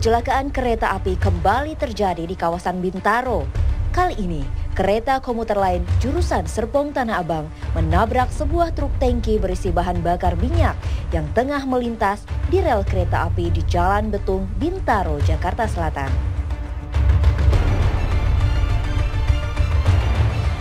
Kecelakaan kereta api kembali terjadi di kawasan Bintaro. Kali ini, kereta komuter lain jurusan Serpong Tanah Abang menabrak sebuah truk tangki berisi bahan bakar minyak yang tengah melintas di rel kereta api di Jalan Betung, Bintaro, Jakarta Selatan.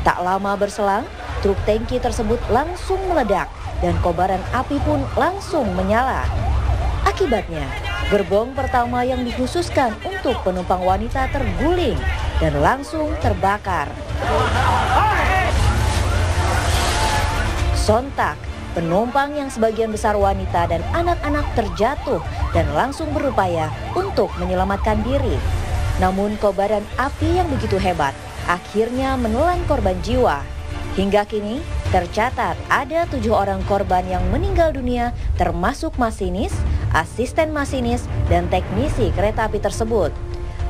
Tak lama berselang, truk tangki tersebut langsung meledak dan kobaran api pun langsung menyala. Akibatnya, gerbong pertama yang dikhususkan untuk penumpang wanita terguling dan langsung terbakar. Sontak, penumpang yang sebagian besar wanita dan anak-anak terjatuh dan langsung berupaya untuk menyelamatkan diri. Namun kobaran api yang begitu hebat akhirnya menelan korban jiwa. Hingga kini, tercatat ada 7 orang korban yang meninggal dunia termasuk masinis, asisten masinis, dan teknisi kereta api tersebut.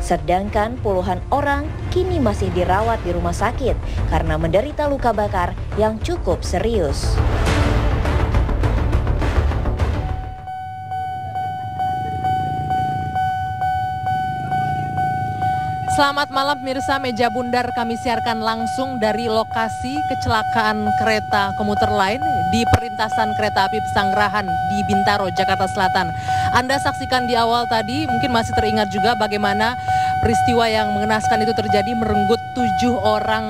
Sedangkan puluhan orang kini masih dirawat di rumah sakit karena menderita luka bakar yang cukup serius. Selamat malam pemirsa, Meja Bundar kami siarkan langsung dari lokasi kecelakaan kereta komuter lain di perlintasan kereta api Pesanggerahan di Bintaro, Jakarta Selatan. Anda saksikan di awal tadi, mungkin masih teringat juga bagaimana peristiwa yang mengenaskan itu terjadi, merenggut 7 orang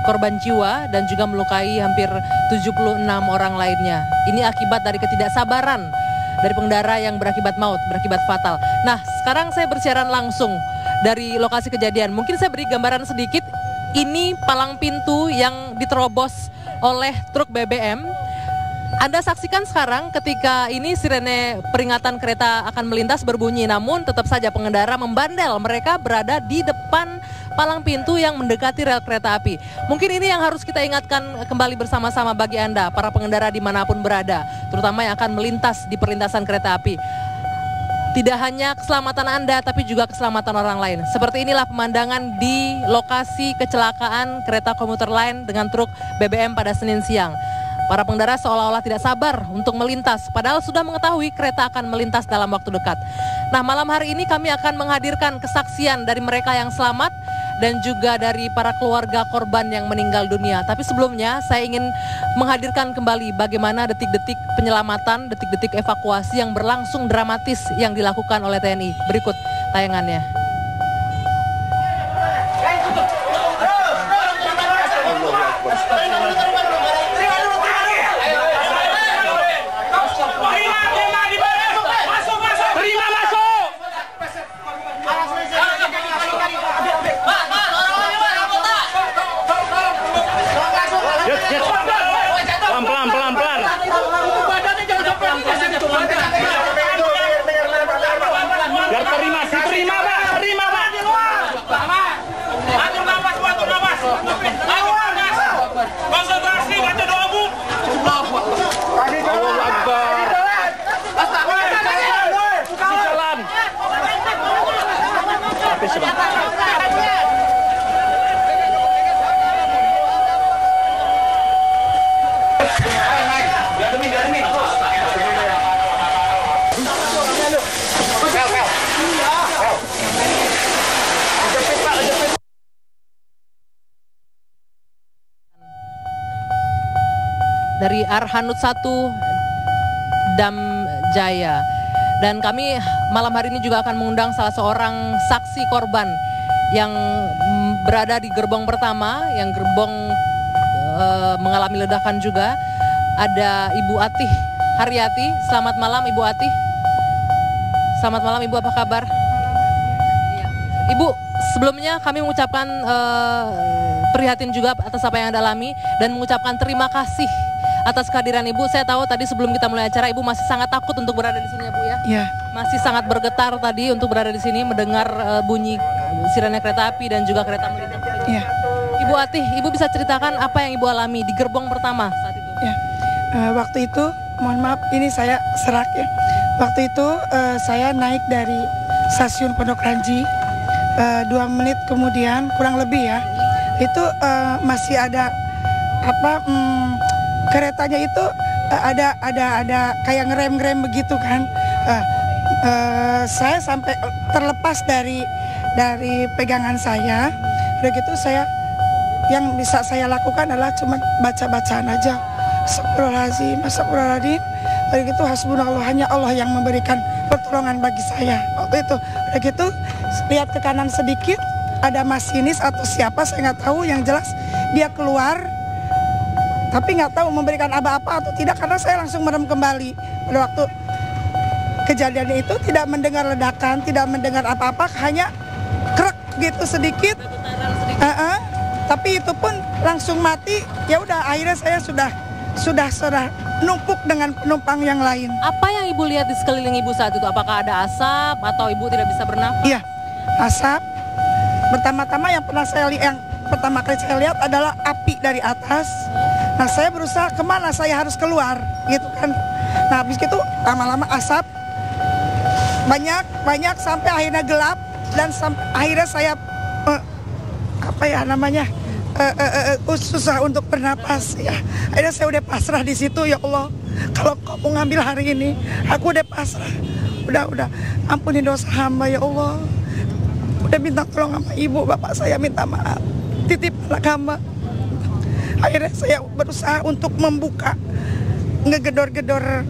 korban jiwa dan juga melukai hampir 76 orang lainnya. Ini akibat dari ketidaksabaran dari pengendara yang berakibat maut, berakibat fatal. Nah, sekarang saya bersiaran langsung dari lokasi kejadian. Mungkin saya beri gambaran sedikit. Ini palang pintu yang diterobos oleh truk BBM. Anda saksikan sekarang ketika ini sirene peringatan kereta akan melintas berbunyi. Namun tetap saja pengendara membandel. Mereka berada di depan palang pintu yang mendekati rel kereta api. Mungkin ini yang harus kita ingatkan kembali bersama-sama bagi Anda, para pengendara dimanapun berada, terutama yang akan melintas di perlintasan kereta api. Tidak hanya keselamatan Anda, tapi juga keselamatan orang lain. Seperti inilah pemandangan di lokasi kecelakaan kereta komuter lain dengan truk BBM pada Senin siang. Para pengendara seolah-olah tidak sabar untuk melintas, padahal sudah mengetahui kereta akan melintas dalam waktu dekat. Nah, malam hari ini kami akan menghadirkan kesaksian dari mereka yang selamat dan juga dari para keluarga korban yang meninggal dunia. Tapi sebelumnya saya ingin menghadirkan kembali bagaimana detik-detik penyelamatan, detik-detik evakuasi yang berlangsung dramatis yang dilakukan oleh TNI. Berikut tayangannya. Dari Arhanud 1 Damjaya. Dan kami malam hari ini juga akan mengundang salah seorang saksi korban yang berada di gerbong pertama, yang gerbong mengalami ledakan juga. Ada Ibu Atih Haryati. Selamat malam Ibu Atih. Selamat malam Ibu, apa kabar? Ibu, sebelumnya kami mengucapkan prihatin juga atas apa yang Anda alami dan mengucapkan terima kasih atas kehadiran Ibu. Saya tahu tadi sebelum kita mulai acara Ibu masih sangat takut untuk berada di sini ya Bu ya? Iya. Masih sangat bergetar tadi untuk berada di sini mendengar bunyi sirene kereta api dan juga kereta melintas. Iya. Ibu Atih, Ibu bisa ceritakan apa yang Ibu alami di gerbong pertama saat itu? Ya. Waktu itu, mohon maaf ini saya serak ya. Waktu itu saya naik dari stasiun Pondok Ranji, 2 menit kemudian kurang lebih ya, itu masih ada keretanya itu ada kayak ngerem begitu kan. Saya sampai terlepas dari pegangan saya. Udah gitu yang bisa saya lakukan adalah cuma baca-bacaan aja. Astagfirullahaladzim. Udah gitu hasbunallah, hanya Allah yang memberikan pertolongan bagi saya. Waktu itu udah gitu lihat ke kanan sedikit, ada masinis atau siapa saya nggak tahu, yang jelas dia keluar. Tapi nggak tahu memberikan apa-apa atau tidak, karena saya langsung merem kembali. Pada waktu kejadian itu tidak mendengar ledakan, tidak mendengar apa-apa, hanya krek gitu sedikit. Tapi itu pun langsung mati. Ya udah, akhirnya saya sudah numpuk dengan penumpang yang lain. Apa yang ibu lihat di sekeliling ibu saat itu? Apakah ada asap atau ibu tidak bisa bernafas? Iya, asap. Pertama-tama yang pertama kali saya lihat adalah api dari atas. Nah, saya berusaha kemana saya harus keluar gitu kan. Nah, habis itu lama-lama asap banyak sampai akhirnya gelap, dan akhirnya saya susah untuk bernapas ya. Akhirnya saya udah pasrah di situ. Ya Allah, kalau kau mau ngambil hari ini, aku udah pasrah. Udah ampuni dosa hamba ya Allah. Udah minta tolong sama ibu bapak saya, minta maaf, titip anak hamba. Akhirnya saya berusaha untuk membuka, ngegedor-gedor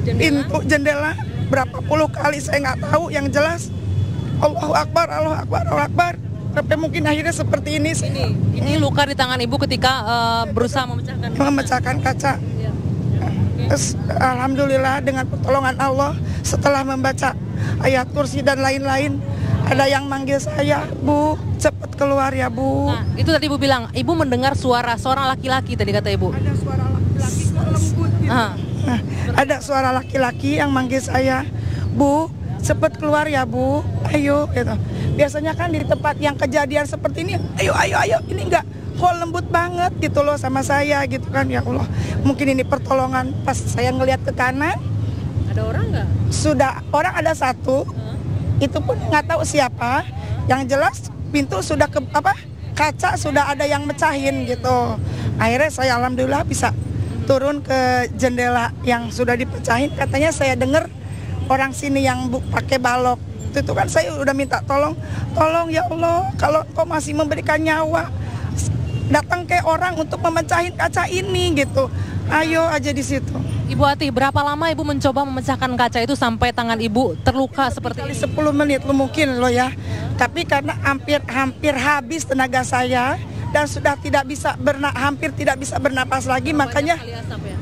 pintu jendela berapa puluh kali, saya nggak tahu. Yang jelas Allahu Akbar, Allahu Akbar, Allahu Akbar. Sampai mungkin akhirnya seperti ini. Ini luka di tangan ibu ketika berusaha memecahkan kaca. Ya. Terus, alhamdulillah dengan pertolongan Allah, setelah membaca ayat kursi dan lain-lain, ada yang manggil saya, Bu, cepat keluar ya Bu. Nah, itu tadi ibu bilang, ibu mendengar suara seorang laki-laki tadi kata ibu. Ada suara laki-laki lembut gitu. Nah, ada suara laki-laki yang manggil saya, Bu, cepat keluar ya Bu, ayo gitu. Biasanya kan di tempat yang kejadian seperti ini, ayo, ini enggak, kok lembut banget gitu loh sama saya gitu kan. Ya Allah, mungkin ini pertolongan. Pas saya ngelihat ke kanan, ada orang nggak? Orang ada satu, itu pun nggak tahu siapa. Yang jelas pintu sudah kaca sudah ada yang mecahin gitu. Akhirnya saya alhamdulillah bisa turun ke jendela yang sudah dipecahin. Katanya saya dengar orang sini yang pakai balok. Itu kan saya udah minta tolong ya Allah, kalau kau masih memberikan nyawa, datang ke orang untuk memecahin kaca ini gitu. Ayo aja di situ. Ibu Ati, berapa lama ibu mencoba memecahkan kaca itu sampai tangan ibu terluka seperti ini? 10 menit lo mungkin lo ya. Tapi karena hampir habis tenaga saya dan sudah hampir tidak bisa bernapas lagi, makanya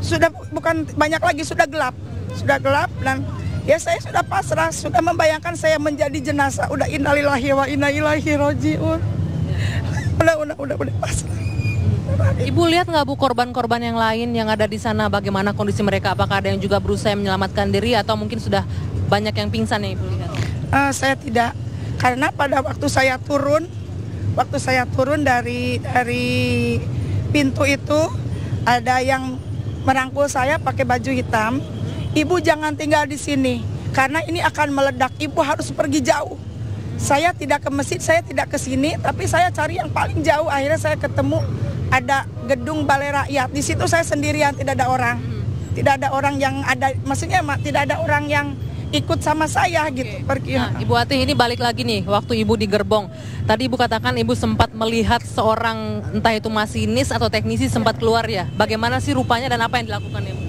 sudah bukan banyak lagi, sudah gelap dan ya saya sudah pasrah, sudah membayangkan saya menjadi jenazah. Udah innalillahi wa inna ilaihi rajiun. Udah pasrah. Ibu lihat nggak Bu korban-korban yang lain yang ada di sana, bagaimana kondisi mereka? Apakah ada yang juga berusaha menyelamatkan diri atau mungkin sudah banyak yang pingsan yang Ibu lihat? Saya tidak, karena pada waktu saya turun dari pintu itu, ada yang merangkul saya pakai baju hitam. Ibu jangan tinggal di sini, karena ini akan meledak. Ibu harus pergi jauh. Saya tidak ke masjid, saya tidak ke sini, tapi saya cari yang paling jauh. Akhirnya saya ketemu ada gedung Balai Rakyat. Di situ saya sendirian, tidak ada orang. Tidak ada orang yang ada, maksudnya tidak ada orang yang ikut sama saya gitu. Pergi. Nah, Ibu Ati, ini balik lagi nih, waktu Ibu di gerbong. Tadi Ibu katakan Ibu sempat melihat seorang, entah itu masinis atau teknisi sempat keluar ya. Bagaimana sih rupanya dan apa yang dilakukan Ibu?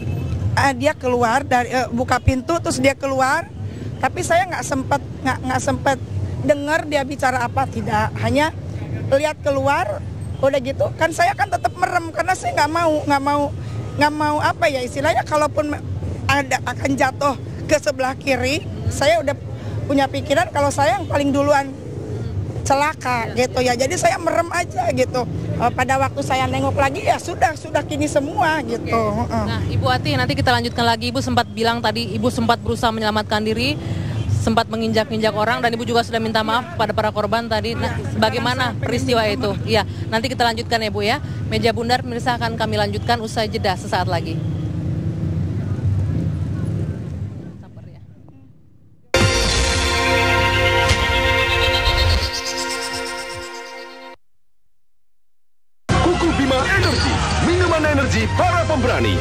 Dia keluar dari buka pintu, terus dia keluar. Tapi saya nggak sempat dengar dia bicara apa, tidak. Hanya lihat keluar. Udah gitu kan saya kan tetap merem karena saya nggak mau apa ya istilahnya, kalaupun akan jatuh ke sebelah kiri, saya udah punya pikiran kalau saya yang paling duluan celaka gitu ya. Jadi saya merem aja gitu. Pada waktu saya nengok lagi ya sudah kini semua gitu. Nah, Ibu Ati, nanti kita lanjutkan lagi. Ibu sempat bilang tadi Ibu sempat berusaha menyelamatkan diri, sempat menginjak-injak orang, dan Ibu juga sudah minta maaf pada para korban tadi. Nah, bagaimana peristiwa itu? Iya, nanti kita lanjutkan ya Bu ya. Meja Bundar pemirsa akan kami lanjutkan usai jeda sesaat lagi. Kuku Bima Energi, minuman energi para pemberani.